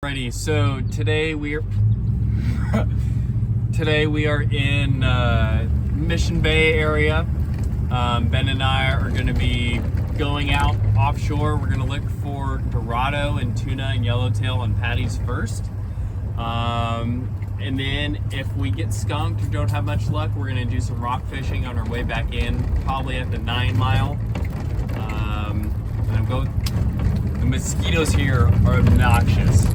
Alrighty, so today we are in Mission Bay area. Ben and I are going to be going out offshore. We're going to look for dorado and tuna and yellowtail on patties first. And then if we get skunked or don't have much luck, we're going to do some rock fishing on our way back in, probably at the 9 Mile. The mosquitoes here are obnoxious.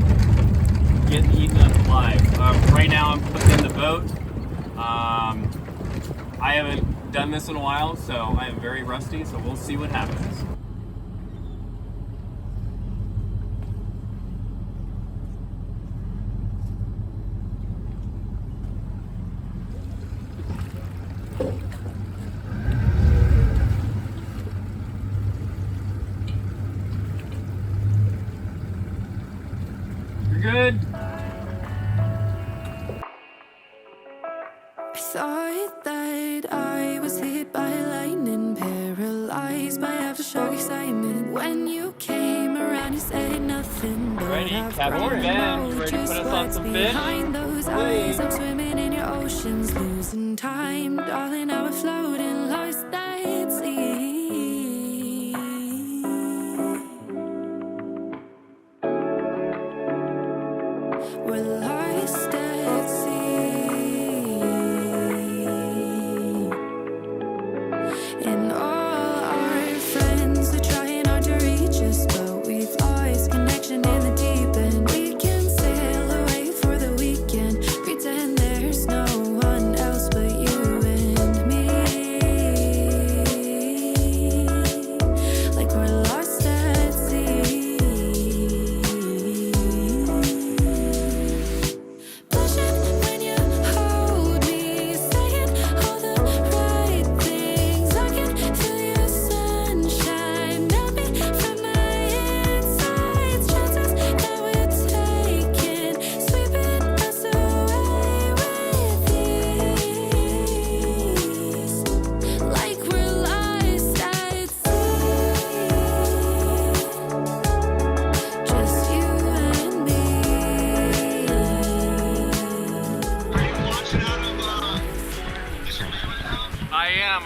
Getting eaten up alive. Right now I'm in the boat. I haven't done this in a while, so I am very rusty, so we'll see what happens. Good. I thought that I was hit by lightning, paralyzed by aftershock excitement. When you came around, you said nothing. Ready, Captain Ben? You ready to put us on some fish? Behind those eyes, I'm swimming in your oceans, losing time, darling. I was floating, lost at sea. We're lost at sea, and all our friends are trying hard to reach us, but we've lost connection in the deep end. We can sail away for the weekend, pretend there's no one else but you and me, like we're lost at sea.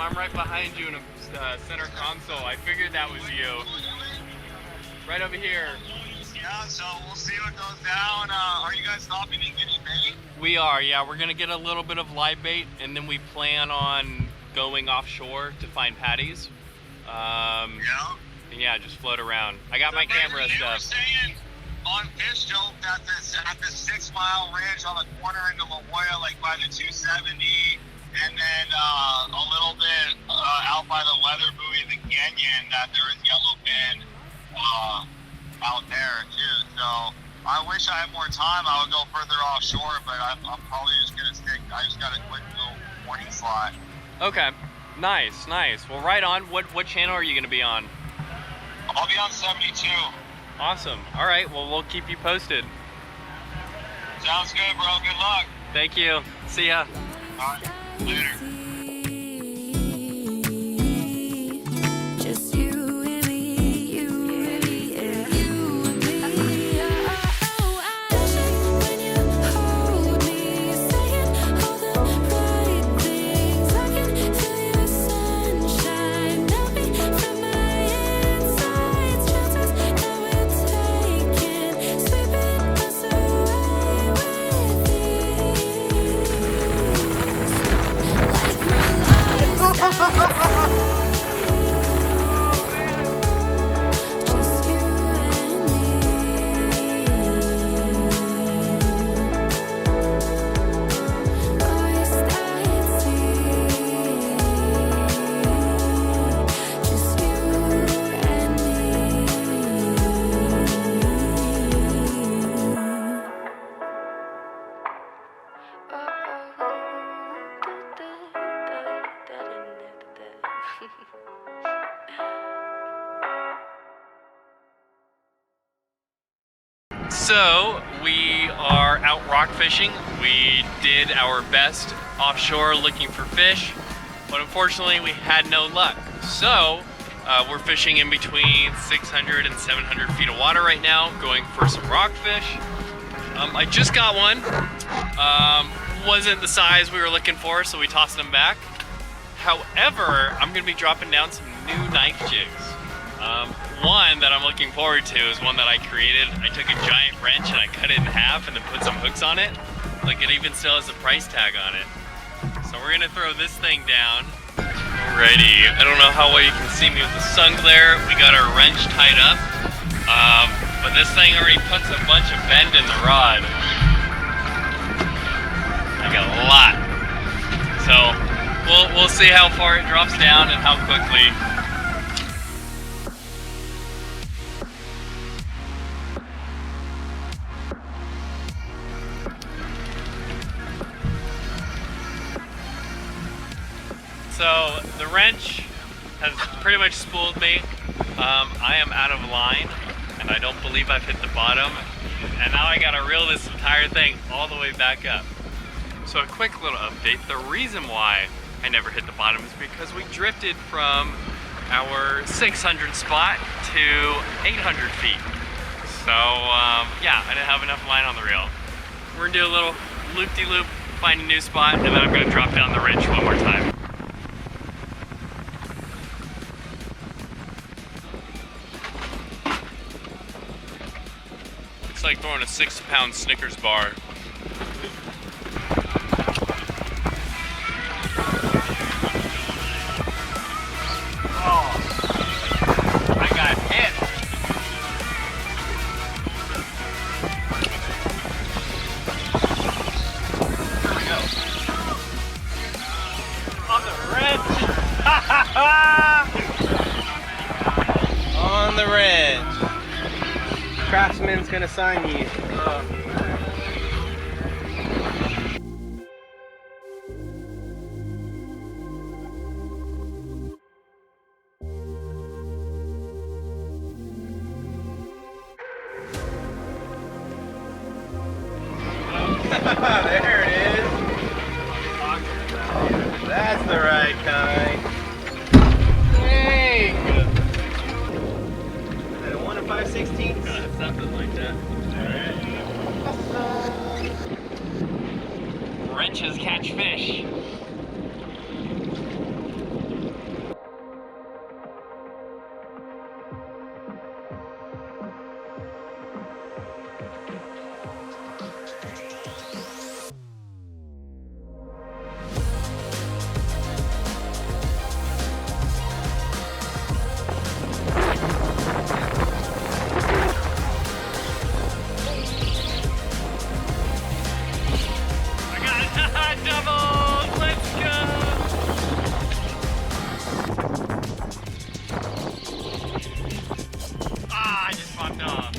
I'm right behind you in a center console. I figured that was you. Right over here. Yeah, so we'll see what goes down. Are you guys stopping and getting bait? We are, yeah. We're gonna get a little bit of live bait, and then we plan on going offshore to find patties. Yeah. And yeah, just float around. I got my camera They were stuff. saying on Fish Joke that at the 6 Mile Ridge on the corner into La Jolla, like by the 270, and then a little bit out by the Leather Buoy in the canyon, that there is yellowfin out there too. So I wish I had more time. I would go further offshore, but I'm probably just gonna stick. I just got a quick little morning slot. Okay, nice, nice. Well, right on. What channel are you gonna be on? I'll be on 72. Awesome. All right. Well, we'll keep you posted. Sounds good, bro. Good luck. Thank you. See ya. All right. Later. Just you and me, you and me, yeah, you and me. When you hold me, saying all the right things, I can feel your sunshine melting from my insides. Chances that we're taking, sweeping us away with just you and me. Lost at sea, just you and So we are out rock fishing. We did our best offshore looking for fish, but unfortunately we had no luck. So we're fishing in between 600 and 700 feet of water right now, going for some rockfish. I just got one. Wasn't the size we were looking for, so we tossed them back. However, I'm gonna be dropping down some new knife jigs. One that I'm looking forward to is one that I created. I took a giant wrench and I cut it in half and then put some hooks on it. Like, it even still has a price tag on it. So we're gonna throw this thing down. Alrighty, I don't know how well you can see me with the sun glare. We got our wrench tied up. But this thing already puts a bunch of bend in the rod. Like a lot. So we'll see how far it drops down and how quickly. So the wrench has pretty much spooled me. I am out of line and I don't believe I've hit the bottom. And now I gotta reel this entire thing all the way back up. So a quick little update. The reason why I never hit the bottom is because we drifted from our 600 spot to 800 feet. So yeah, I didn't have enough line on the reel. We're gonna do a little loop-de-loop, find a new spot, and then I'm gonna drop down the wrench one more time. It's like throwing a 6-pound Snickers bar. Oh, I got hit. Here we go. On the wrench. On the wrench. Craftsman's gonna sign you. There it is. That's the right kind. Hey! Is that a 1 5/16? Something like that. Wrenches catch fish. Doubles! Let's go! Ah, I just popped off.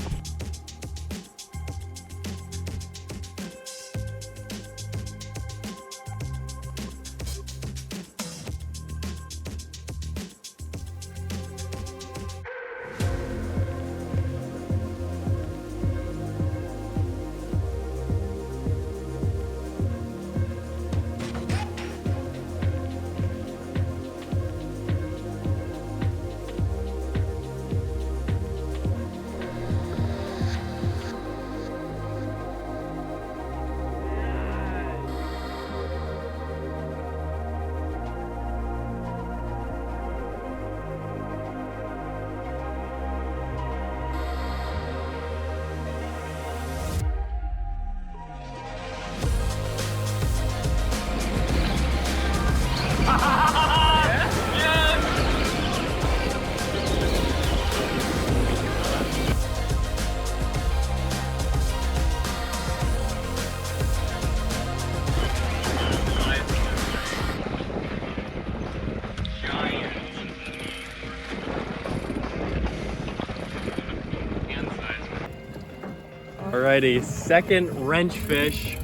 Alrighty, second wrench fish.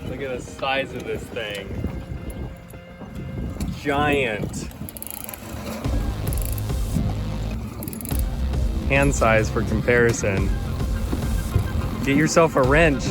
Look at the size of this thing. Giant. Hand size for comparison. Get yourself a wrench.